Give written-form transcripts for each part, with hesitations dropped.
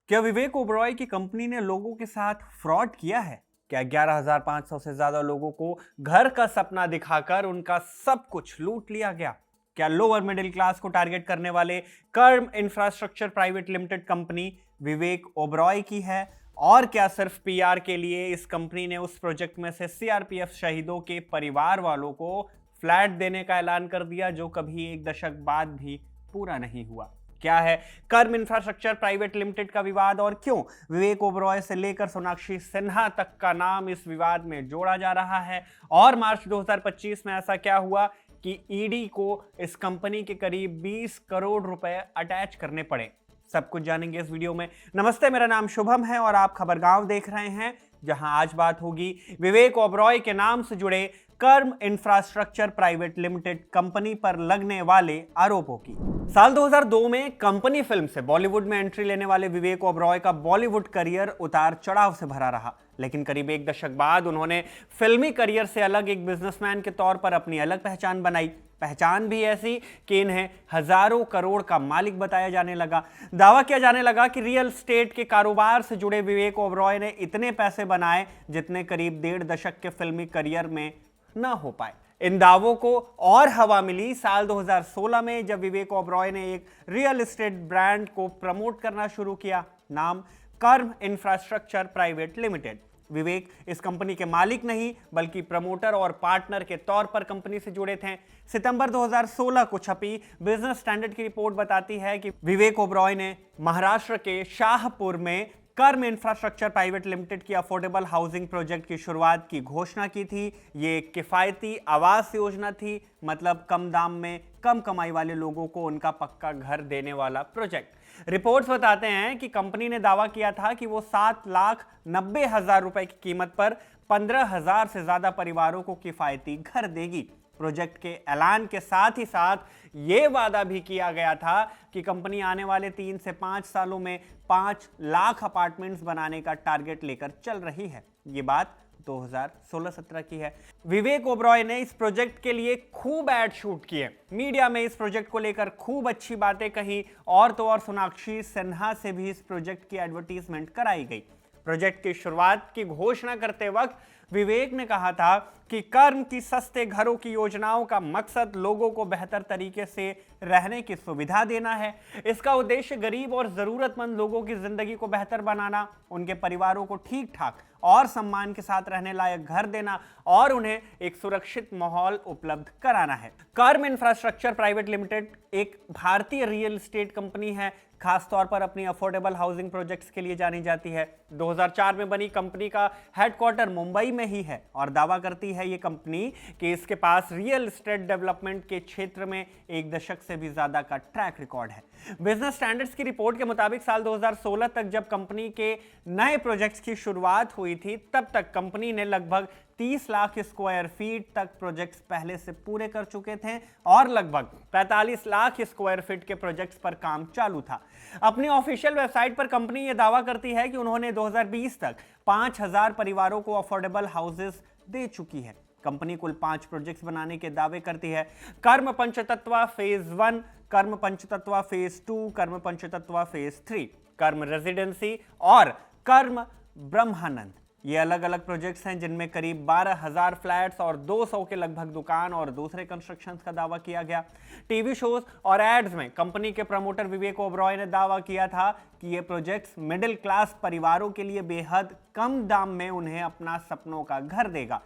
क्या विवेक ओबरॉय की कंपनी ने लोगों के साथ फ्रॉड किया है? क्या 11,500 से ज्यादा लोगों को घर का सपना दिखाकर उनका सब कुछ लूट लिया गया? क्या लोअर मिडिल क्लास को टारगेट करने वाले कर्म infrastructure private limited company Vivek Oberoi की है? और क्या सिर्फ पीआर के लिए इस कंपनी ने उस प्रोजेक्ट में से सीआरपीएफ शहीदों के परिवार वालों को फ्लैट देने का ऐलान कर दिया, जो कभी एक दशक बाद भी पूरा नहीं हुआ? क्या है कर्म इंफ्रास्ट्रक्चर प्राइवेट लिमिटेड का विवाद और क्यों विवेक ओबरॉय से लेकर सोनाक्षी सिन्हा तक का नाम इस विवाद में जोड़ा जा रहा है? और मार्च 2025 में ऐसा क्या हुआ कि ईडी को इस कंपनी के करीब 20 करोड़ रुपए अटैच करने पड़े? सब कुछ जानेंगे इस वीडियो में। नमस्ते, मेरा नाम शुभम है और आप खबरगांव देख रहे हैं, जहां आज बात होगी विवेक ओबरॉय के नाम से जुड़े कर्म इंफ्रास्ट्रक्चर प्राइवेट लिमिटेड कंपनी पर लगने वाले आरोपों की। साल 2002 में कंपनी फिल्म से बॉलीवुड में एंट्री लेने वाले विवेक ओबरॉय का बॉलीवुड करियर उतार चढ़ाव से भरा रहा, लेकिन करीब एक दशक बाद उन्होंने फिल्मी करियर से अलग एक बिजनेसमैन के तौर पर अपनी अलग पहचान बनाई। पहचान भी ऐसी कि इन्हें हजारों करोड़ का मालिक बताया जाने लगा। दावा किया जाने लगा कि रियल एस्टेट के कारोबार से जुड़े विवेक ओबरॉय ने इतने पैसे बनाए जितने करीब 1.5 दशक के फिल्मी करियर में न हो पाए। इन दावों को और हवा मिली साल 2016 में, जब विवेक ओबरॉय ने एक रियल एस्टेट ब्रांड को प्रमोट करना शुरू किया, नाम कर्म इंफ्रास्ट्रक्चर प्राइवेट लिमिटेड। विवेक इस कंपनी के मालिक नहीं बल्कि प्रमोटर और पार्टनर के तौर पर कंपनी से जुड़े थे। सितंबर 2016 को छपी बिजनेस स्टैंडर्ड की रिपोर्ट बताती है कि विवेक ओबरॉय ने महाराष्ट्र के शाहपुर में कर्म इंफ्रास्ट्रक्चर प्राइवेट लिमिटेड की अफोर्डेबल हाउसिंग प्रोजेक्ट की शुरुआत की घोषणा की थी। ये एक किफायती आवास योजना थी, मतलब कम दाम में कम कमाई वाले लोगों को उनका पक्का घर देने वाला प्रोजेक्ट। रिपोर्ट्स बताते हैं कि कंपनी ने दावा किया था कि वो 7,90,000 रुपए की कीमत पर 15,000 से ज्यादा परिवारों को किफायती घर देगी। प्रोजेक्ट के ऐलान के साथ ही साथ यह वादा भी किया गया था कि कंपनी आने वाले 3 से 5 सालों में 5 लाख अपार्टमेंट्स बनाने का टारगेट लेकर चल रही है। ये बात 2016-17 की है। विवेक ओबरॉय ने इस प्रोजेक्ट के लिए खूब एड शूट किए, मीडिया में इस प्रोजेक्ट को लेकर खूब अच्छी बातें कही, और तो और सोनाक्षी सिन्हा से भी इस प्रोजेक्ट की एडवर्टीजमेंट कराई गई। प्रोजेक्ट की शुरुआत की घोषणा करते वक्त विवेक ने कहा था कि कर्म की सस्ते घरों की योजनाओं का मकसद लोगों को बेहतर तरीके से रहने की सुविधा देना है। इसका उद्देश्य गरीब और जरूरतमंद लोगों की जिंदगी को बेहतर बनाना, उनके परिवारों को ठीक ठाक और सम्मान के साथ रहने लायक घर देना और उन्हें एक सुरक्षित माहौल उपलब्ध कराना है। कर्म इंफ्रास्ट्रक्चर प्राइवेट लिमिटेड एक भारतीय रियल एस्टेट कंपनी है, खासतौर पर अपनी अफोर्डेबल हाउसिंग प्रोजेक्ट्स के लिए जानी जाती है। 2004 में बनी कंपनी का हेडक्वार्टर मुंबई में ही है और दावा करती है ये कंपनी कि इसके पास रियल एस्टेट डेवलपमेंट के क्षेत्र में 1 दशक से भी ज्यादा का ट्रैक रिकॉर्ड है। बिजनेस स्टैंडर्ड्स की रिपोर्ट के मुताबिक साल 2016 तक जब कंपनी के नए प्रोजेक्ट्स की शुरुआत हुई थी, तब तक कंपनी ने लगभग 30 लाख स्क्वायर फीट तक प्रोजेक्ट्स पहले से पूरे कर चुके थे और लगभग 45 लाख स्क्वायर फीट के प्रोजेक्ट्स पर काम चालू था। अपनी ऑफिशियल वेबसाइट पर कंपनी यह दावा करती है कि उन्होंने 2020 तक 5,000 परिवारों को अफोर्डेबल हाउसेस दे चुकी है। कंपनी कुल 5 प्रोजेक्ट्स बनाने के दावे करती है। कर्म पंचतत्व फेज 1, कर्म पंचतत्व फेज 2, कर्म पंचतत्व फेज 3, कर्म रेजिडेंसी और कर्म ब्रह्मानंद। ये अलग अलग प्रोजेक्ट्स हैं जिनमें करीब 12,000 फ्लैट्स और 200 के लगभग दुकान और दूसरे कंस्ट्रक्शंस का दावा किया गया। टीवी शोज और एड्स में कंपनी के प्रमोटर विवेक ओबरॉय ने दावा किया था कि ये प्रोजेक्ट्स मिडिल क्लास परिवारों के लिए बेहद कम दाम में उन्हें अपना सपनों का घर देगा।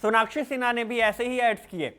सोनाक्षी सिन्हा ने भी ऐसे ही एड्स किए।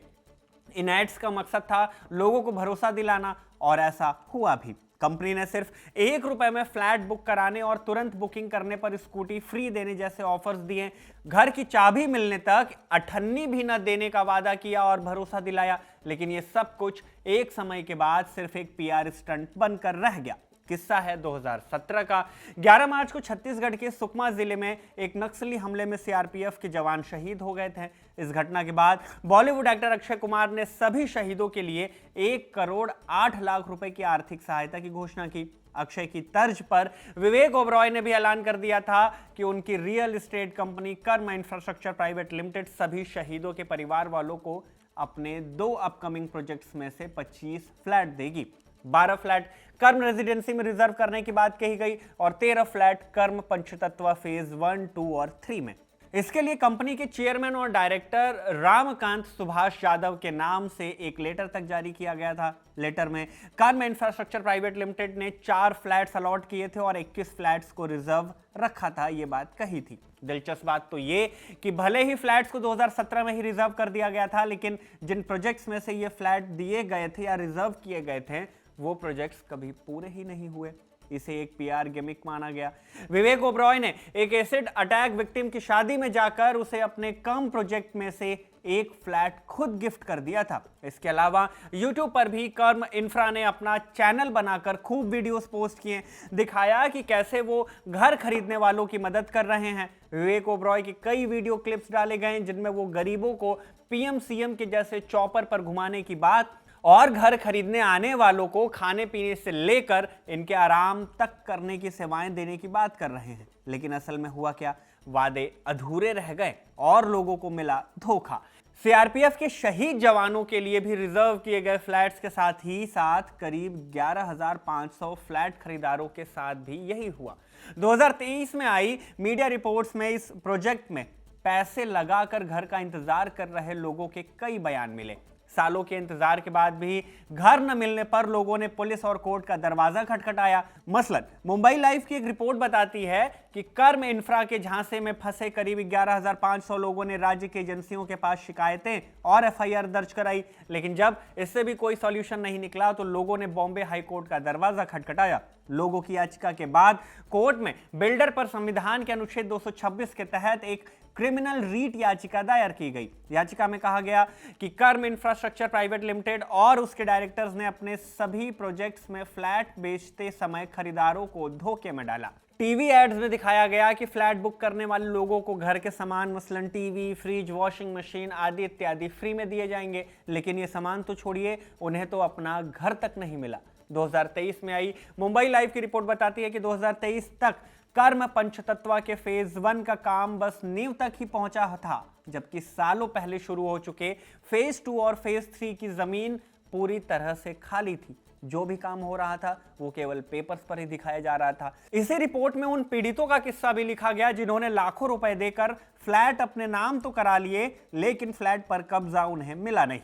इन एड्स का मकसद था लोगों को भरोसा दिलाना, और ऐसा हुआ भी। कंपनी ने सिर्फ ₹1 में फ्लैट बुक कराने और तुरंत बुकिंग करने पर स्कूटी फ्री देने जैसे ऑफर्स दिए। घर की चाबी मिलने तक अठन्नी भी न देने का वादा किया और भरोसा दिलाया, लेकिन ये सब कुछ एक समय के बाद सिर्फ एक पीआर स्टंट बनकर रह गया। किस्सा है 2017 का। 11 मार्च को छत्तीसगढ़ के सुकमा जिले में एक नक्सली हमले में सीआरपीएफ के जवान शहीद हो गए थे। इस घटना के बाद बॉलीवुड एक्टर अक्षय कुमार ने सभी शहीदों के लिए 1,08,00,000 रुपए की आर्थिक सहायता की घोषणा की। अक्षय की तर्ज पर विवेक ओबरॉय ने भी ऐलान कर दिया था कि उनकी रियल एस्टेट कंपनी कर्म इंफ्रास्ट्रक्चर प्राइवेट लिमिटेड सभी शहीदों के परिवार वालों को अपने 2 अपकमिंग प्रोजेक्ट्स में से 25 फ्लैट देगी। 12 फ्लैट कर्म रेजिडेंसी में रिजर्व करने की बात कही गई और 13 फ्लैट कर्म पंचतत्व फेज 1, 2 और 3 में। इसके लिए कंपनी के चेयरमैन और डायरेक्टर रामकांत सुभाष यादव के नाम से एक लेटर तक जारी किया गया था। लेटर में कर्म इंफ्रास्ट्रक्चर प्राइवेट लिमिटेड ने 4 फ्लैट्स अलॉट किए थे और 21 फ्लैट्स को रिजर्व रखा था, ये बात कही थी। दिलचस्प बात तो ये कि भले ही फ्लैट्स को 2017 में ही रिजर्व कर दिया गया था, लेकिन जिन प्रोजेक्ट्स में से ये फ्लैट दिए गए थे या रिजर्व किए गए थे वो प्रोजेक्ट्स कभी पूरे ही नहीं हुए। इसे एक पीआर गिमिक माना गया। विवेक ओबरॉय ने एक एसिड अटैक विक्टिम की शादी में जाकर उसे अपने कम प्रोजेक्ट में से एक फ्लैट खुद गिफ्ट कर दिया था। इसके अलावा YouTube पर भी कर्म इंफ्रा ने अपना चैनल बनाकर खूब वीडियोस पोस्ट किए, दिखाया कि कैसे वो घर खरीदने वालों की मदद कर रहे हैं। विवेक ओबरॉय की कई वीडियो क्लिप्स डाले गए जिनमें वो गरीबों को पीएम सीएम के जैसे चॉपर पर घुमाने की बात और घर खरीदने आने वालों को खाने पीने से लेकर इनके आराम तक करने की सेवाएं देने की बात कर रहे हैं। लेकिन असल में हुआ क्या? वादे अधूरे रह गए और लोगों को मिला धोखा। सीआरपीएफ के शहीद जवानों के लिए भी रिजर्व किए गए फ्लैट्स के साथ ही साथ करीब 11,500 फ्लैट खरीदारों के साथ भी यही हुआ। 2023 में आई मीडिया रिपोर्ट्स में इस प्रोजेक्ट में पैसे लगाकर घर का इंतजार कर रहे लोगों के कई बयान मिले। सालों के इंतजार के बाद भी घर न मिलने पर लोगों ने पुलिस और कोर्ट का दरवाजा खटखटाया। मसलन मुंबई लाइव की एक रिपोर्ट बताती है कि कर्म इंफ्रा के झांसे में फंसे करीब 11,500 लोगों ने राज्य की एजेंसियों के पास शिकायतें और एफआईआर दर्ज कराई, लेकिन जब इससे भी कोई सॉल्यूशन नहीं निकला तो लोगों ने बॉम्बे हाई कोर्ट का दरवाजा खटखटाया। लोगों की याचिका के बाद कोर्ट में बिल्डर पर संविधान के अनुच्छेद 226 के तहत एक क्रिमिनल रीट याचिका दायर की गई। याचिका में कहा गया कि कर्म इंफ्रास्ट्रक्चर प्राइवेट लिमिटेड और उसके डायरेक्टर्स ने अपने सभी प्रोजेक्ट्स में फ्लैट बेचते समय खरीदारों को धोखे में डाला। टीवी एड्स में दिखाया गया कि फ्लैट बुक करने वाले लोगों को घर के सामान मसलन टीवी, फ्रिज, वॉशिंग मशीन आदि इत्यादि फ्री में दिए जाएंगे, लेकिन ये सामान तो छोड़िए, उन्हें तो अपना घर तक नहीं मिला। 2023 में आई मुंबई लाइव की रिपोर्ट बताती है कि 2023 तक कर्म पंचतत्व के फेज 1 का काम बस नींव तक ही पहुंचा था, जबकि सालों पहले शुरू हो चुके फेज 2 और फेज 3 की जमीन पूरी तरह से खाली थी। जो भी काम हो रहा था वो केवल पेपर्स पर ही दिखाया जा रहा था। इसी रिपोर्ट में उन पीड़ितों का किस्सा भी लिखा गया जिन्होंने लाखों रुपए देकर फ्लैट अपने नाम तो करा लिए, लेकिन फ्लैट पर कब्जा उन्हें मिला नहीं।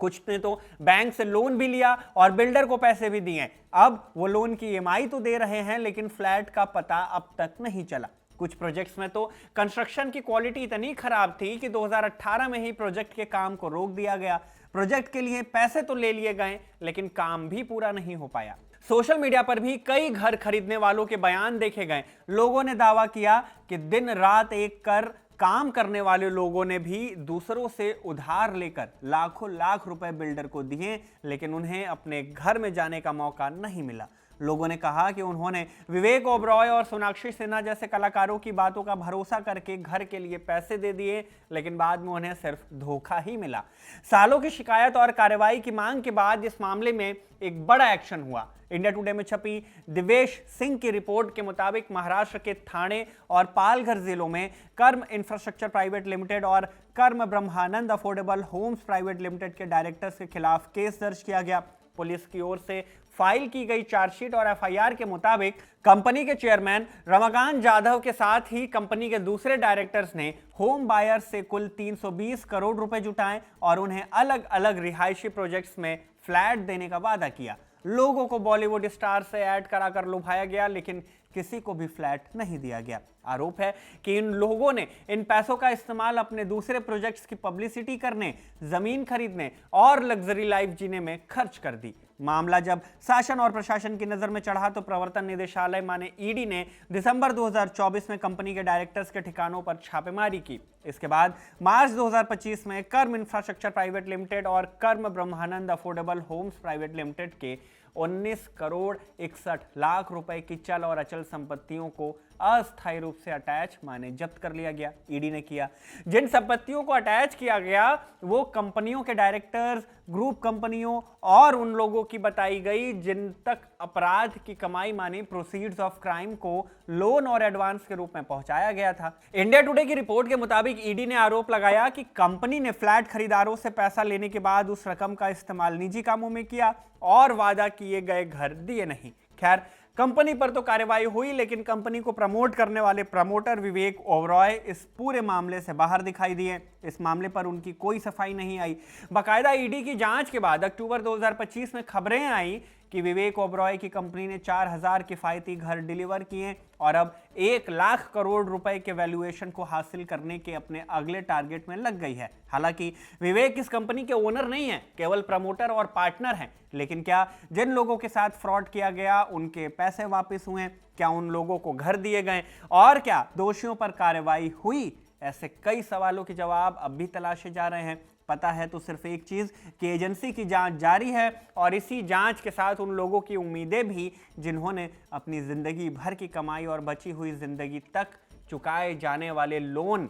कुछ ने तो बैंक से लोन भी लिया और बिल्डर को पैसे भी दिए। अब वो लोन की ईएमआई तो दे रहे हैं, लेकिन फ्लैट का पता अब तक नहीं चला। कुछ प्रोजेक्ट्स में तो कंस्ट्रक्शन की क्वालिटी इतनी खराब थी कि 2018 में ही प्रोजेक्ट के काम को रोक दिया गया। प्रोजेक्ट के लिए पैसे तो ले लिए गए, लेकिन काम भी पूरा नहीं हो पाया। सोशल मीडिया पर भी कई घर खरीदने वालों के बयान देखे गए। लोगों ने दावा किया कि दिन रात एक कर काम करने वाले लोगों ने भी दूसरों से उधार लेकर लाखों लाख रुपए बिल्डर को दिए, लेकिन उन्हें अपने घर में जाने का मौका नहीं मिला। लोगों ने कहा कि उन्होंने विवेक ओबरॉय और सोनाक्षी सिन्हा जैसे कलाकारों की बातों का भरोसा करके घर के लिए पैसे दे दिए, लेकिन बाद में उन्हें सिर्फ धोखा ही मिला। सालों की शिकायत और कार्रवाई की मांग के बाद इस मामले में एक बड़ा एक्शन हुआ। इंडिया टुडे में छपी दिवेश सिंह की रिपोर्ट के मुताबिक महाराष्ट्र के ठाणे और पालघर जिलों में कर्म इंफ्रास्ट्रक्चर प्राइवेट लिमिटेड और कर्म ब्रह्मानंद अफोर्डेबल होम्स प्राइवेट लिमिटेड के डायरेक्टर्स के खिलाफ केस दर्ज किया गया। पुलिस की ओर से फाइल की गई चार्जशीट और एफआईआर के मुताबिक कंपनी के चेयरमैन रमाकांत जाधव के साथ ही कंपनी के दूसरे डायरेक्टर्स ने होम बायर से कुल 320 करोड़ रुपए जुटाए और उन्हें अलग अलग रिहायशी प्रोजेक्ट्स में फ्लैट देने का वादा किया। लोगों को बॉलीवुड स्टार से ऐड कराकर लुभाया गया, लेकिन किसी को भी फ्लैट नहीं दिया गया। आरोप है कि इन लोगों ने इन पैसों का इस्तेमाल अपने दूसरे प्रोजेक्ट्स की पब्लिसिटी करने, जमीन खरीदने और लग्जरी लाइफ जीने में खर्च कर दी। मामला जब शासन और प्रशासन की नजर में चढ़ा तो प्रवर्तन निदेशालय माने ईडी ने दिसंबर 2024 में कंपनी के डायरेक्टर्स के ठिकानों पर छापेमारी की। इसके बाद मार्च 2025 में कर्म इंफ्रास्ट्रक्चर प्राइवेट लिमिटेड और कर्म ब्रह्मानंद अफोर्डेबल होम्स प्राइवेट लिमिटेड के 19 करोड़ 61 लाख रुपए की चल और अचल संपत्तियों को अस्थायी रूप से अटैच माने जब्त कर लिया गया। ईडी ने किया। जिन संपत्तियों को अटैच किया गया वो कंपनियों के डायरेक्टर्स ग्रुप कंपनियों और उन लोगों की बताई गई जिन तक अपराध की कमाई मानी प्रोसीड्स ऑफ क्राइम को लोन और एडवांस के रूप में पहुंचाया गया था। इंडिया टुडे की रिपोर्ट के मुताबिक ईडी ने आरोप लगाया कि कंपनी ने फ्लैट खरीदारों से पैसा लेने के बाद उस रकम का इस्तेमाल निजी कामों में किया और वादा किए गए घर दिए नहीं। खैर, कंपनी पर तो कार्रवाई हुई, लेकिन कंपनी को प्रमोट करने वाले प्रमोटर विवेक ओबरॉय इस पूरे मामले से बाहर दिखाई दिए। इस मामले पर उनकी कोई सफाई नहीं आई। बाकायदा ईडी की जांच के बाद अक्टूबर 2025 में खबरें आई कि विवेक ओबरॉय की कंपनी ने 4000 किफायती घर डिलीवर किए और अब 1 लाख करोड़ रुपए के वैल्यूएशन को हासिल करने के अपने अगले टारगेट में लग गई है। हालांकि विवेक इस कंपनी के ओनर नहीं है, केवल प्रमोटर और पार्टनर हैं। लेकिन क्या जिन लोगों के साथ फ्रॉड किया गया उनके पैसे वापस हुए? क्या उन लोगों को घर दिए गए? और क्या दोषियों पर कार्रवाई हुई? ऐसे कई सवालों के जवाब अब भी तलाशे जा रहे हैं। पता है तो सिर्फ एक चीज कि एजेंसी की जांच जारी है और इसी जांच के साथ उन लोगों की उम्मीदें भी जिन्होंने अपनी जिंदगी भर की कमाई और बची हुई जिंदगी तक चुकाए जाने वाले लोन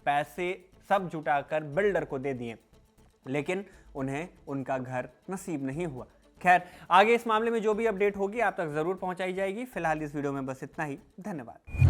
पैसे सब जुटाकर बिल्डर को दे दिए, लेकिन उन्हें उनका घर नसीब नहीं हुआ। खैर, आगे इस मामले में जो भी अपडेट होगी आप तक जरूर पहुंचाई जाएगी। फिलहाल इस वीडियो में बस इतना ही। धन्यवाद।